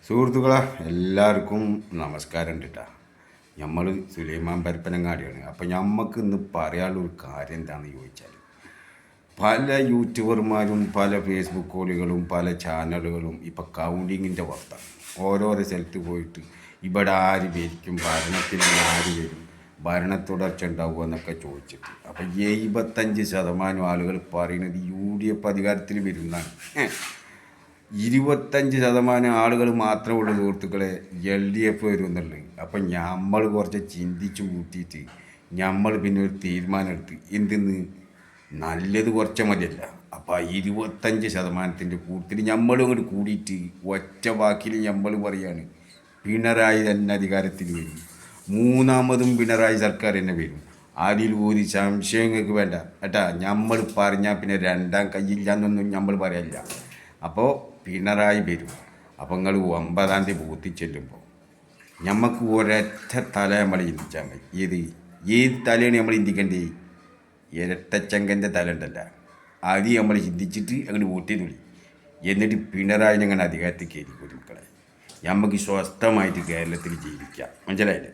സുഹൃത്തുക്കളെ എല്ലാവർക്കും നമസ്കാരം കേട്ടാ. നമ്മൾ സുലൈമാൻ പരപ്പനങ്ങാടിയാണ്. അപ്പോൾ നമുക്ക് ഇന്ന് പറയാനുള്ളൊരു കാര്യം എന്താണെന്ന് ചോദിച്ചാൽ, പല യൂട്യൂബർമാരും പല ഫേസ്ബുക്ക് കോളുകളും പല ചാനലുകളും ഇപ്പോൾ കൗണ്ടിങ്ങിൻ്റെ പുറത്താണ്. ഓരോരോ സ്ഥലത്ത് പോയിട്ട് ഇവിടെ ആര് ഭരിക്കും, ഭരണത്തിൽ ആര് വരും, ഭരണ തുടർച്ച ഉണ്ടാവുക എന്നൊക്കെ ചോദിച്ചിട്ട് അപ്പോൾ 75% ആളുകൾ പറയുന്നത് UDF അധികാരത്തിൽ വരുന്നതാണ്. 25% ആളുകൾ മാത്രമേ ഉള്ളൂ സുഹൃത്തുക്കളെ LDF വരും എന്നുള്ളത്. അപ്പം നമ്മൾ കുറച്ച് ചിന്തിച്ച് കൂട്ടിയിട്ട് നമ്മൾ പിന്നെ ഒരു തീരുമാനം എടുത്ത് എന്തെന്ന് നല്ലത് കുറച്ച് മതിയല്ല. അപ്പോൾ ആ 25%-ൻ്റെ കൂട്ടത്തിൽ നമ്മളും അങ്ങോട്ട് കൂടിയിട്ട് ഒറ്റ വാക്കിൽ നമ്മൾ പറയാണ് പിണറായി തന്നെ അധികാരത്തിൽ വരും, മൂന്നാമതും പിണറായി സർക്കാർ തന്നെ വരും. അതിൽ ഒരു സംശയങ്ങൾക്ക് വേണ്ട കേട്ടാ. നമ്മൾ പറഞ്ഞാൽ പിന്നെ രണ്ടാം കയ്യില്ലാന്നൊന്നും നമ്മൾ പറയില്ല. അപ്പോൾ പിണറായി വരും. അപ്പോൾ നിങ്ങൾ 9-ാം തീയതി ബൂത്തിൽ ചെല്ലുമ്പോൾ നമുക്ക് ഒരൊറ്റ തല നമ്മൾ ചിന്തിച്ചാൽ മതി. ഏത് തലയാണ് നമ്മൾ ചിന്തിക്കേണ്ടത്? ഇരട്ടച്ചങ്കൻ്റെ തല ഉണ്ടല്ല, അത് നമ്മൾ ചിന്തിച്ചിട്ട് അങ്ങോട്ട് വോട്ട് ചെയ്ത് വിളി. എന്നിട്ട് പിണറായി ഞങ്ങൾ അധികാരത്തിൽ കയറി കൊടുക്കളെ. നമുക്ക് സ്വസ്ഥമായിട്ട് കേരളത്തിൽ ജീവിക്കാം. മനസ്സിലായില്ലേ?